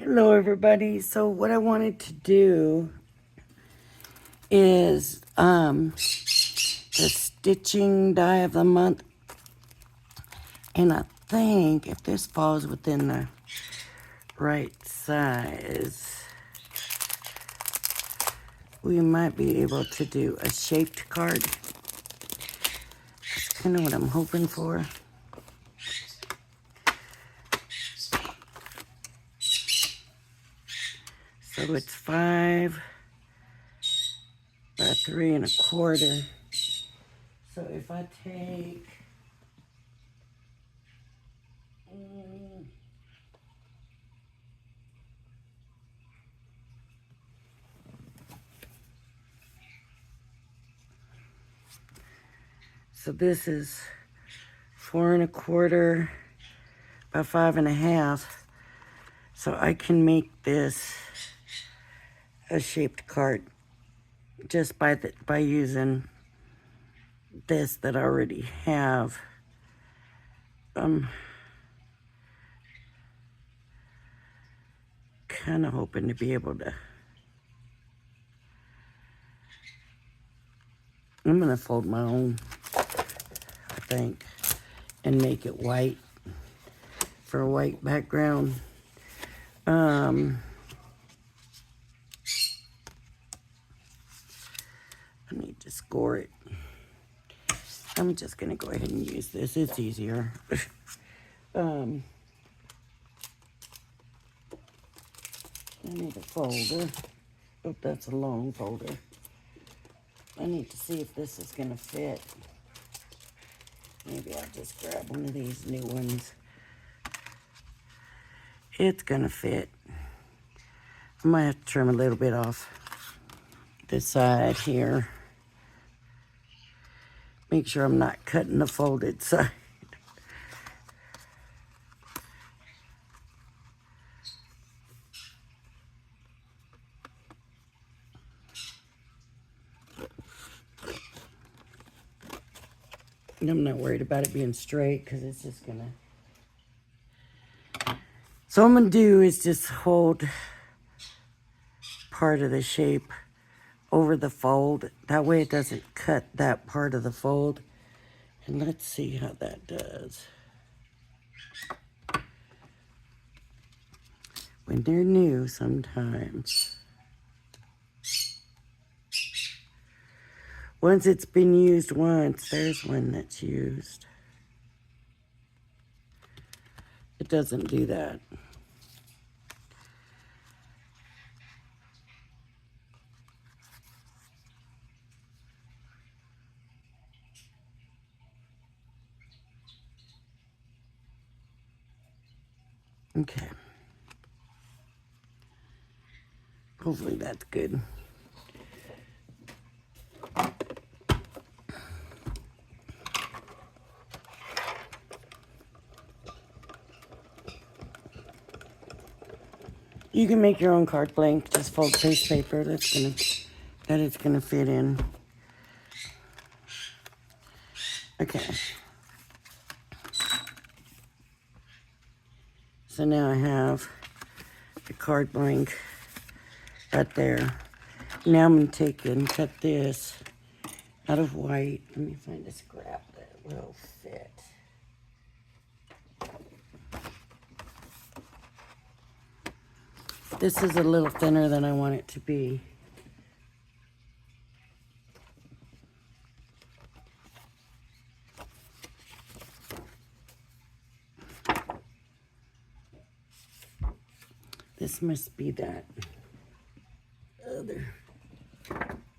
Hello everybody. So what I wanted to do is the stitching die of the month, and I think if this falls within the right size, we might be able to do a shaped card. That's kind of what I'm hoping for. So it's 5 by 3 1/4. So if I take so this is 4 1/4 by 5 1/2. So I can make this a shaped card just by using this that I already have. Kind of hoping to be able to. I'm gonna fold my own, I think, and make it white for a white background. I need to score it. I'm just gonna go ahead and use this. It's easier. I need a folder. Oh, that's a long folder. I need to see if this is gonna fit. Maybe I'll just grab one of these new ones. It's gonna fit. I might have to trim a little bit off this side here. Make sure I'm not cutting the folded side. I'm not worried about it being straight because it's just gonna. So what I'm gonna do is just hold part of the shape over the fold. That way it doesn't cut that part of the fold. And let's see how that does. When they're new sometimes. Once it's been used once, there's one that's used. It doesn't do that. Okay. Hopefully that's good. You can make your own card blank. Just fold face paper that it's gonna fit in. Okay. So now I have the card blank right there. Now I'm gonna take and cut this out of white. Let me find a scrap that will fit. This is a little thinner than I want it to be. This must be that other.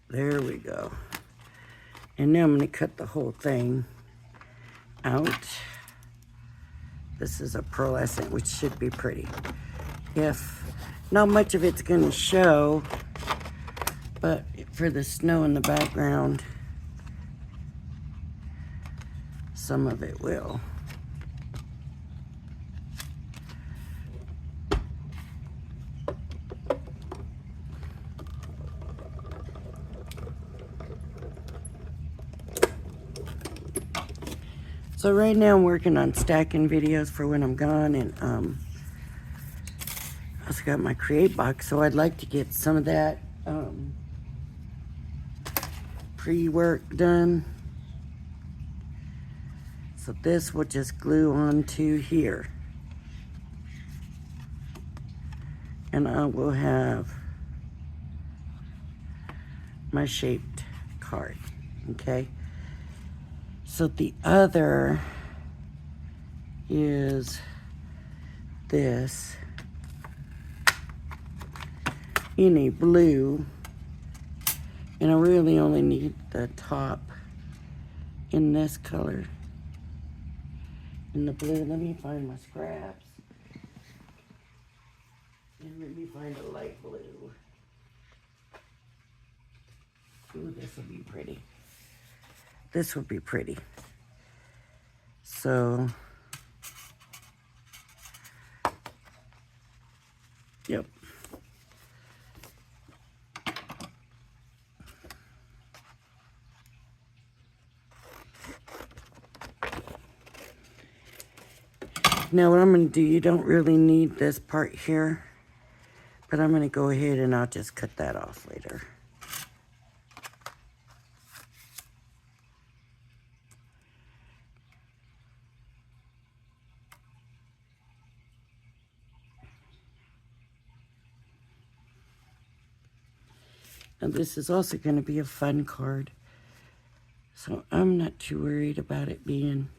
There we go. And now I'm going to cut the whole thing out. This is a pearlescent, which should be pretty. If not much of it's going to show, but for the snow in the background, some of it will. So right now I'm working on stacking videos for when I'm gone, and also got my Create box, so I'd like to get some of that pre-work done. So this will just glue onto here. And I will have my shaped card, okay? So the other is this in a blue, and I really only need the top in this color, in the blue. Let me find my scraps, and let me find a light blue. Ooh, this will be pretty. This would be pretty. So, yep. Now what I'm going to do, you don't really need this part here, but I'm going to go ahead and I'll just cut that off later. And this is also going to be a fun card, so I'm not too worried about it being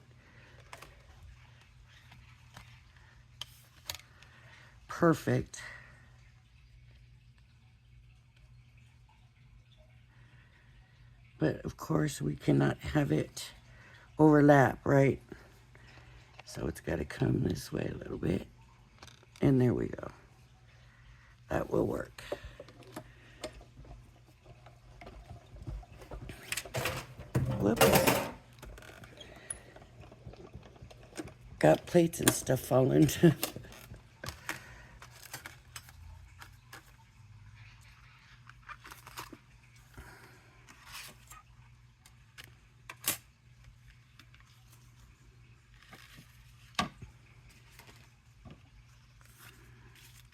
perfect. But of course we cannot have it overlap, right? So it's got to come this way a little bit. And there we go. That will work. Whoops. Got plates and stuff falling.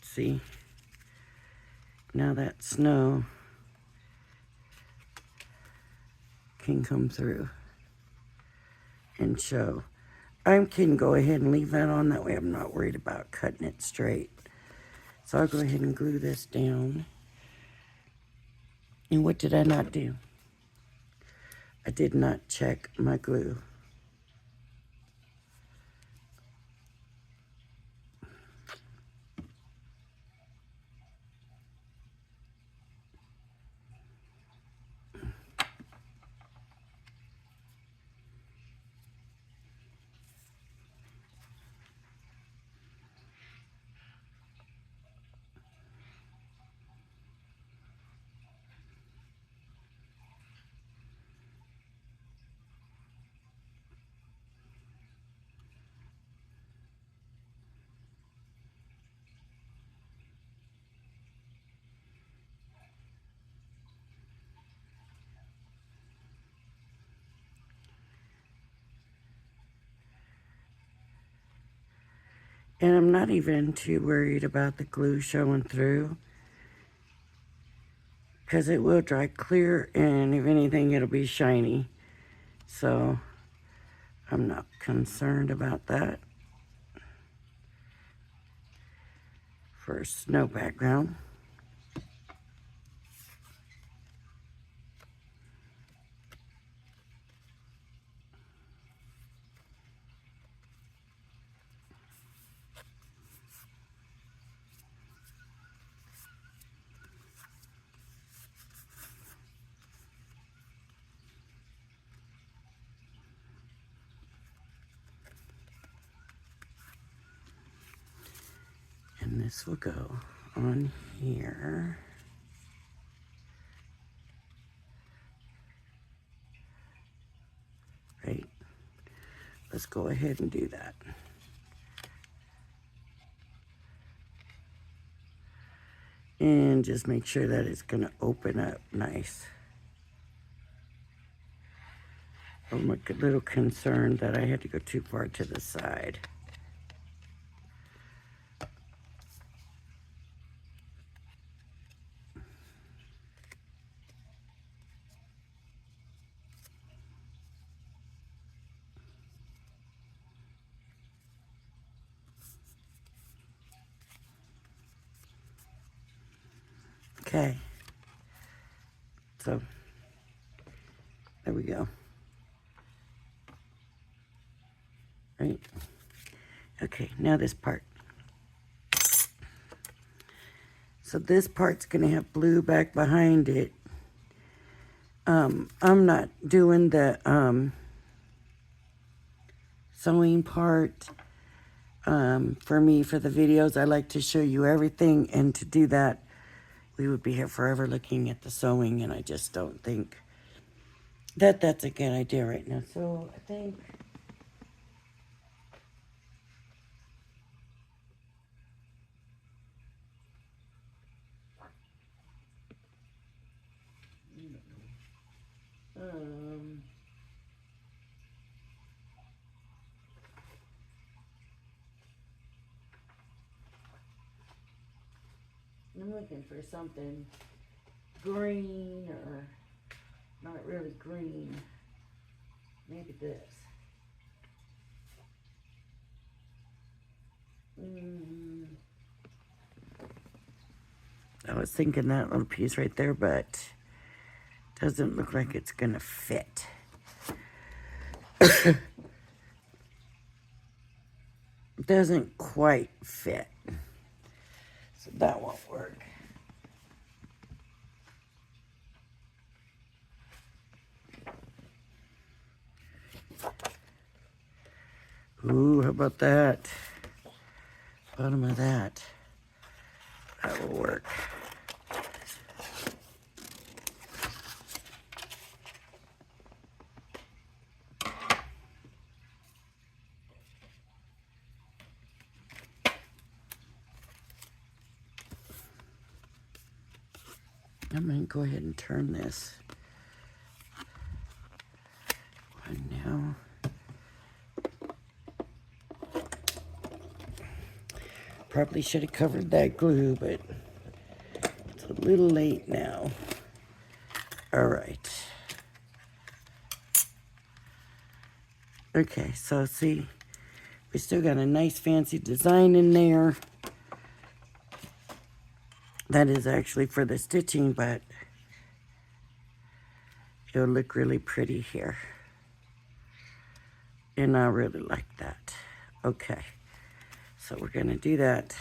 See? Now that snow can come through and show. I can go ahead and leave that on, that way I'm not worried about cutting it straight. So I'll go ahead and glue this down. And what did I not do? I did not check my glue. And I'm not even too worried about the glue showing through, because it will dry clear, and if anything, it'll be shiny. So I'm not concerned about that for a snow background. And this will go on here. Right. Let's go ahead and do that. And just make sure that it's going to open up nice. I'm a little concerned that I had to go too far to the side. Okay. So, there we go. Right. Okay, now this part. So this part's gonna have blue back behind it. I'm not doing the sewing part. For me, for the videos, I like to show you everything, and to do that, we would be here forever looking at the sewing, and I just don't think that that's a good idea right now. So I think I'm looking for something green, or not really green. Maybe this. I was thinking that little piece right there, but doesn't look like it's gonna fit. Doesn't quite fit. So that won't work. Ooh, how about that? Bottom of that. That will work. I'm going to go ahead and turn this one now. Probably should have covered that glue, but it's a little late now. All right. Okay, so see, we still got a nice fancy design in there. That is actually for the stitching, but it'll look really pretty here. And I really like that. Okay, so we're gonna do that.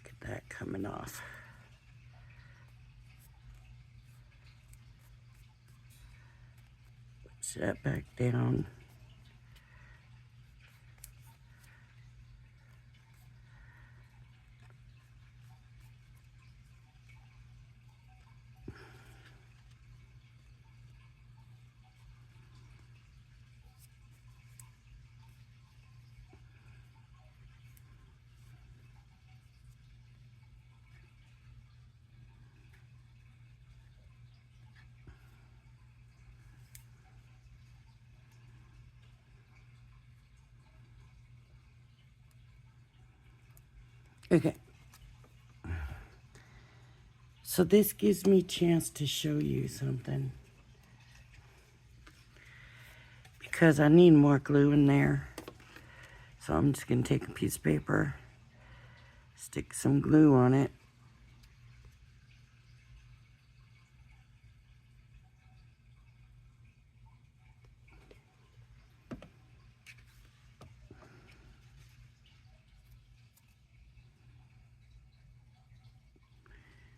Get that coming off. Push that back down. Okay. So this gives me a chance to show you something. Because I need more glue in there. So I'm just going to take a piece of paper, stick some glue on it.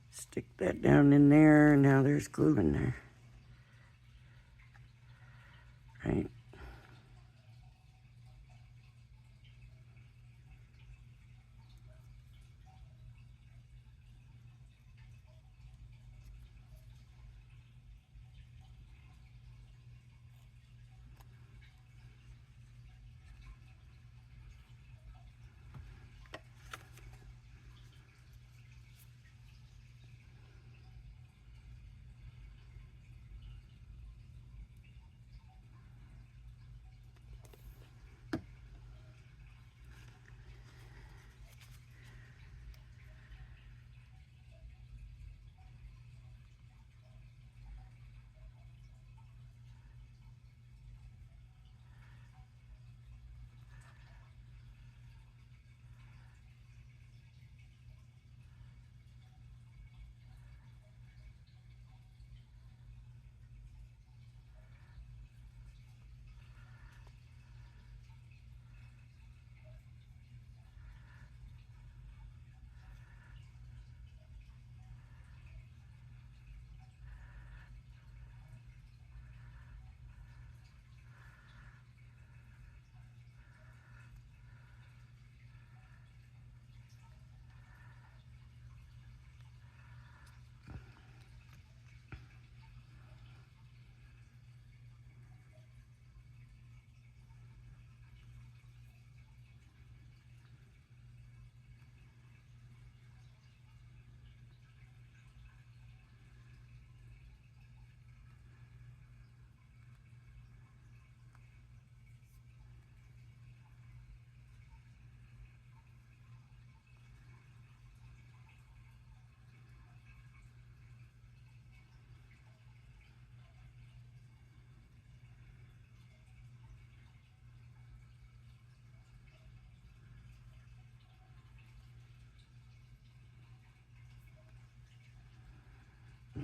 Stick that down in there. Now there's glue in there. Right.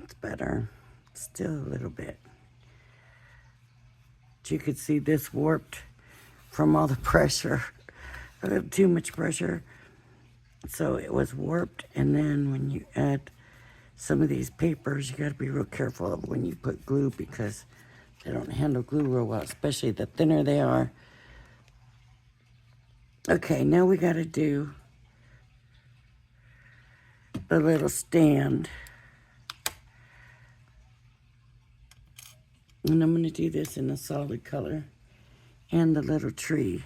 It's better. Still a little bit. But you could see this warped from all the pressure. Too much pressure. So it was warped. And then when you add some of these papers, you got to be real careful of when you put glue because they don't handle glue real well, especially the thinner they are. Okay, now we got to do the little stand. And I'm going to do this in a solid color. And the little tree.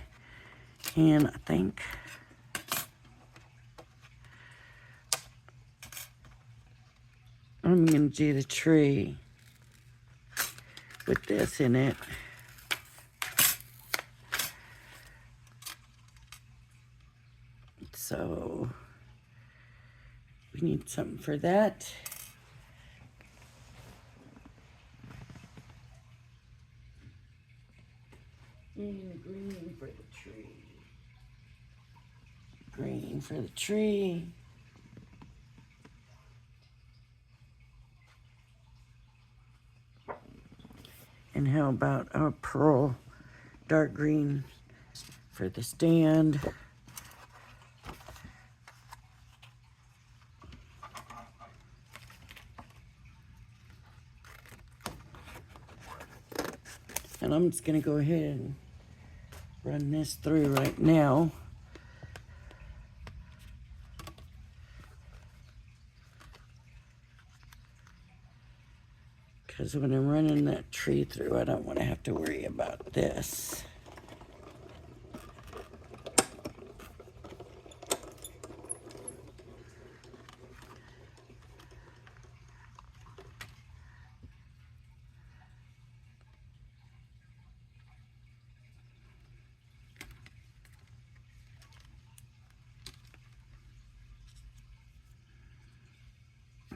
And I think I'm going to do the tree with this in it. So we need something for that. And green for the tree. Green for the tree. And how about our pearl dark green for the stand? And I'm just going to go ahead and run this through right now. Because when I'm running that tree through, I don't want to have to worry about this.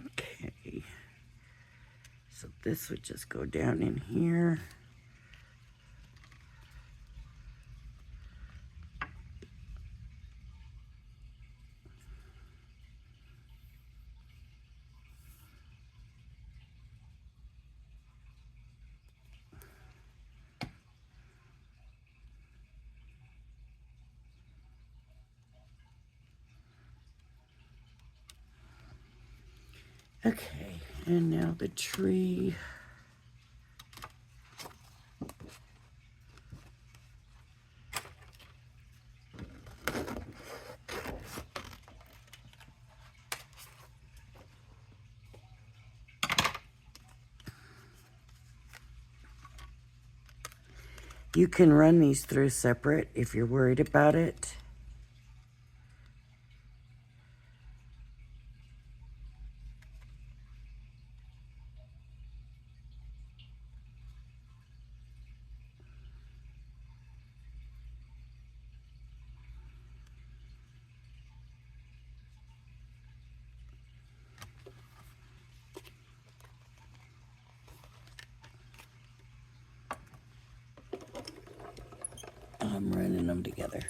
Okay. So this would just go down in here. Okay, and now the tree. You can run these through separate if you're worried about it. I'm running them together.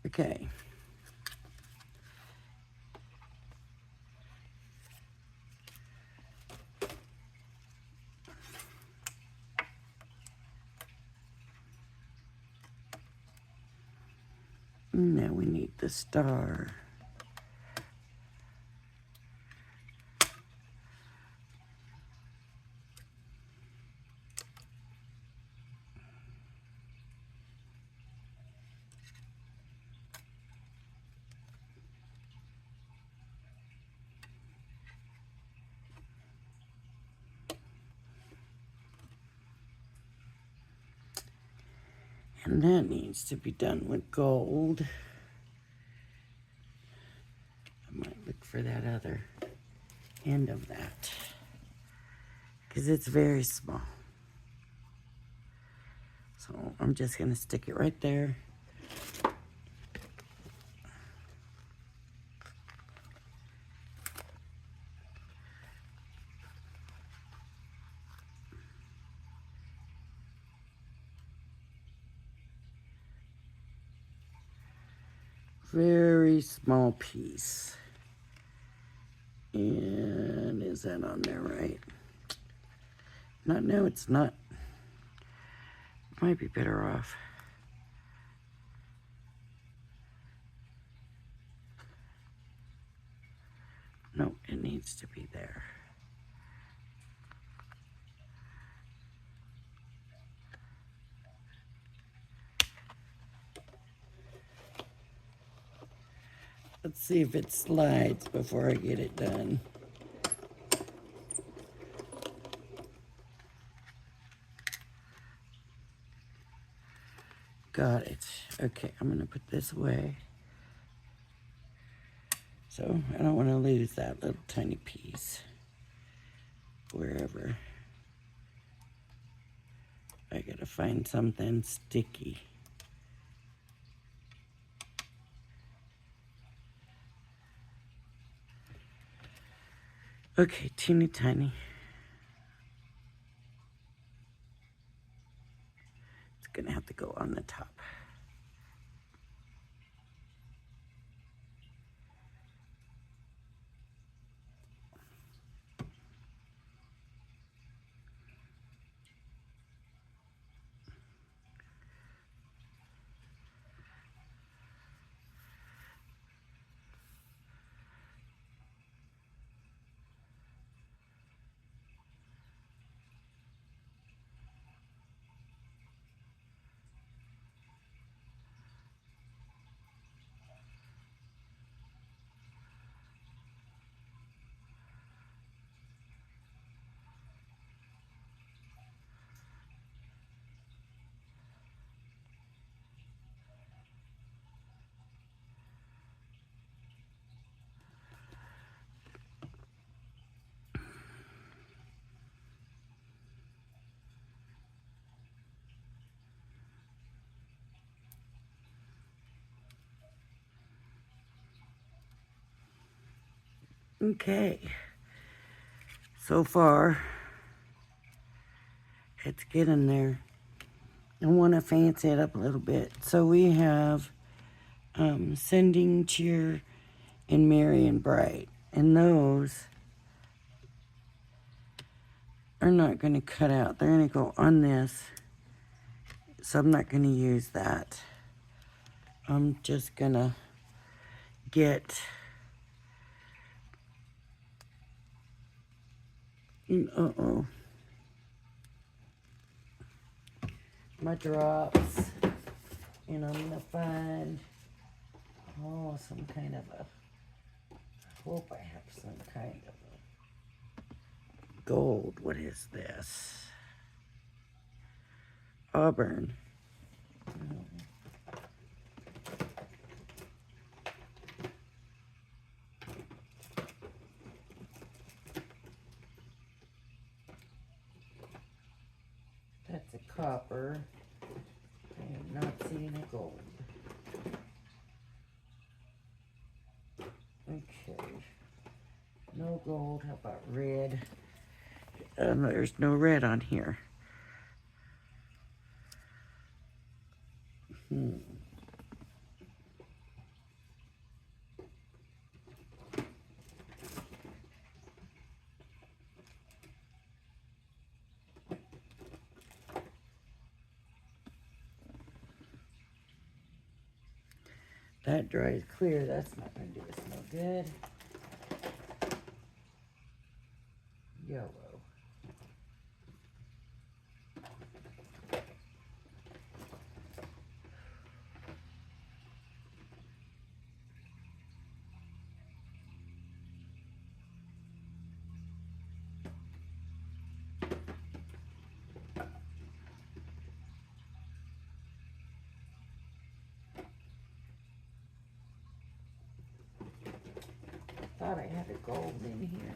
Okay. Now we need the star. And that needs to be done with gold. I might look for that other end of that, because it's very small. So I'm just going to stick it right there. very small piece. And is that on there right? No, it's not. Might be better off. No, it needs to be there. Let's see if it slides before I get it done. Got it. Okay, I'm gonna put this away. So I don't want to lose that little tiny piece wherever. I gotta find something sticky. Okay, teeny tiny. It's gonna have to go on the top. Okay, so far it's getting there. I want to fancy it up a little bit. So we have Sending Cheer and Merry and Bright, and those are not going to cut out. They're going to go on this, so I'm not going to use that. I'm just going to get my drops, and I'm gonna find some kind of a, I hope I have some kind of a gold. What is this? Auburn. That's a copper. I am not seeing a gold. Okay. No gold. How about red? There's no red on here. That dries clear. That's not going to do us no good. Yellow. Thought I had a gold in here.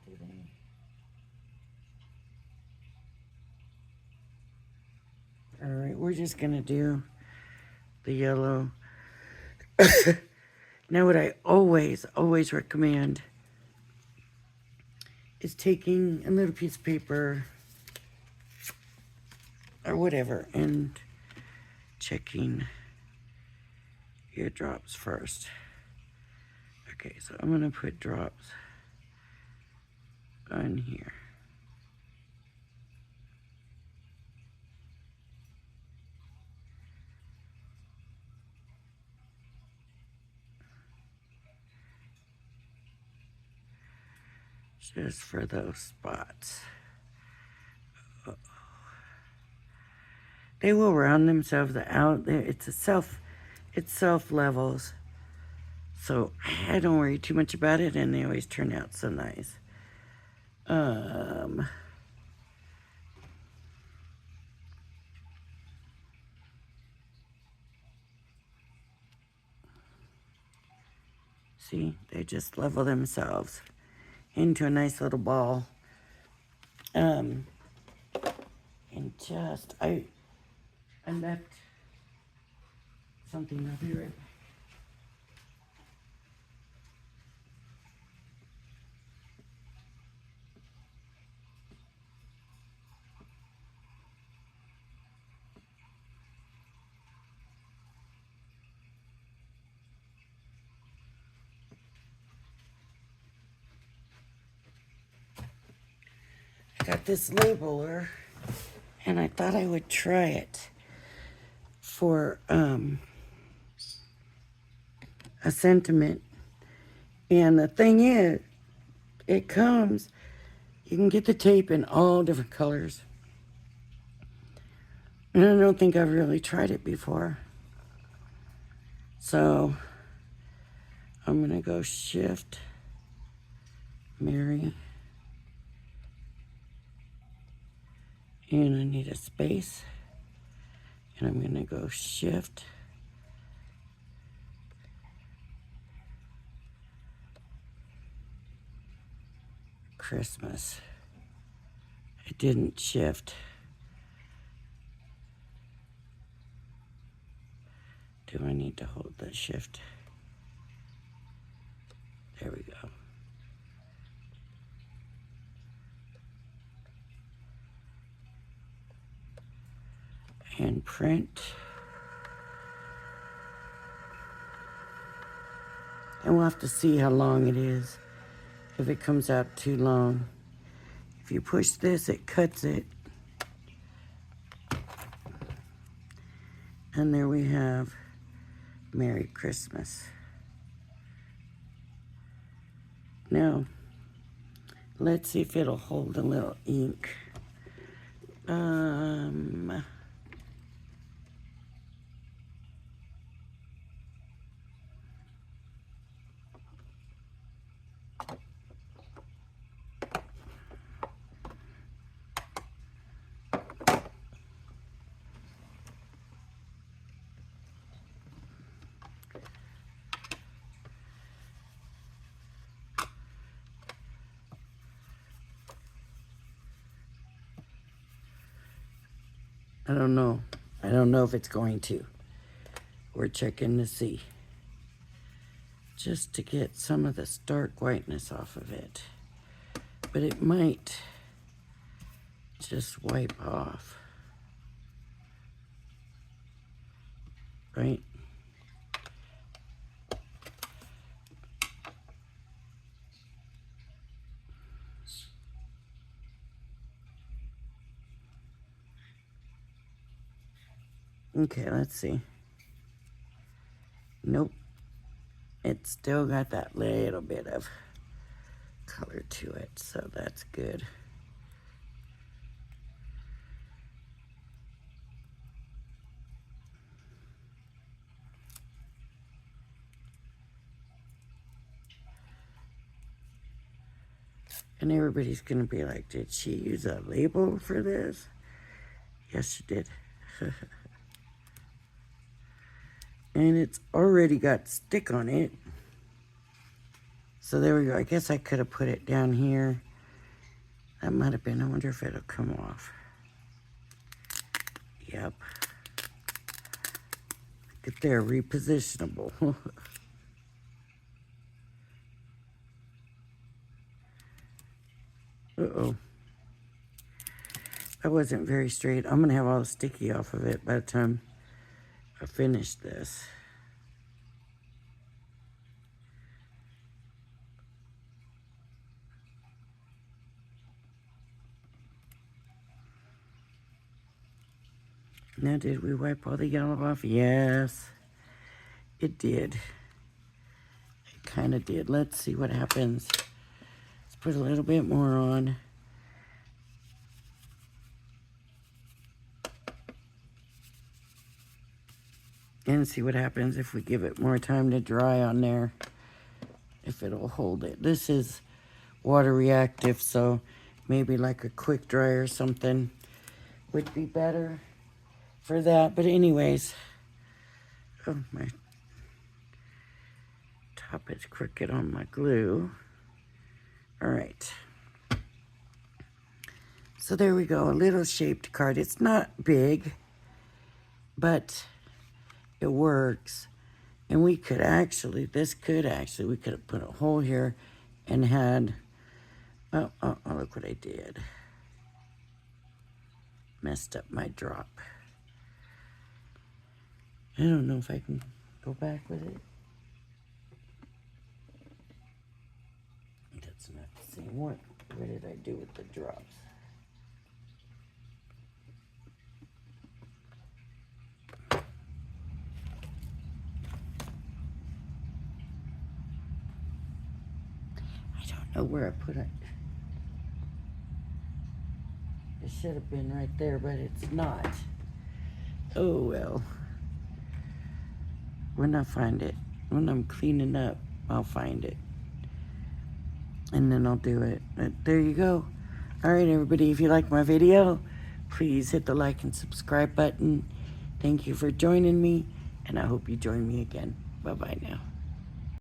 Did I? All right, we're just gonna do the yellow. Now, what I always recommend is taking a little piece of paper or whatever and checking eardrops first. Okay, so I'm gonna put drops on here. Just for those spots. They will round themselves out. It's self levels. So I don't worry too much about it, and they always turn out so nice. See, they just level themselves into a nice little ball. And just, I left something. I'll be right back. I got this labeler, and I thought I would try it for a sentiment. And the thing is, it comes, you can get the tape in all different colors. And I don't think I've really tried it before. So I'm gonna go Shift, Mary, and I need a space. And I'm gonna go Shift, Christmas. It didn't shift. Do I need to hold the Shift? There we go. And print. And we'll have to see how long it is. If it comes out too long. If you push this, it cuts it. And there we have Merry Christmas. Now, let's see if it'll hold a little ink. I don't know. I don't know if it's going to. We're checking to see. Just to get some of the stark whiteness off of it. But it might just wipe off. Right? Okay, let's see. Nope. It's still got that little bit of color to it, so that's good. And everybody's gonna be like, did she use a label for this? Yes, she did. And it's already got stick on it. So there we go. I guess I could have put it down here. That might have been, I wonder if it'll come off. Yep. Look at there, repositionable. Uh-oh. That wasn't very straight. I'm gonna have all the sticky off of it by the time I finish this. Now, did we wipe all the yellow off? Yes, it did. It kind of did. Let's see what happens. Let's put a little bit more on. And see what happens if we give it more time to dry on there. If it'll hold it. This is water reactive, so maybe like a quick dry or something would be better for that. But anyways, oh, my top is crooked on my glue. All right. So there we go, a little shaped card. It's not big, but it works. And we could actually, we could have put a hole here and had, oh, look what I did. Messed up my drop. I don't know if I can go back with it. That's not the same one. What did I do with the drops? I don't know where I put it. It should have been right there, but it's not. Oh well. When I find it, when I'm cleaning up, I'll find it. And then I'll do it. But there you go. All right, everybody, if you like my video, please hit the like and subscribe button. Thank you for joining me, and I hope you join me again. Bye-bye now.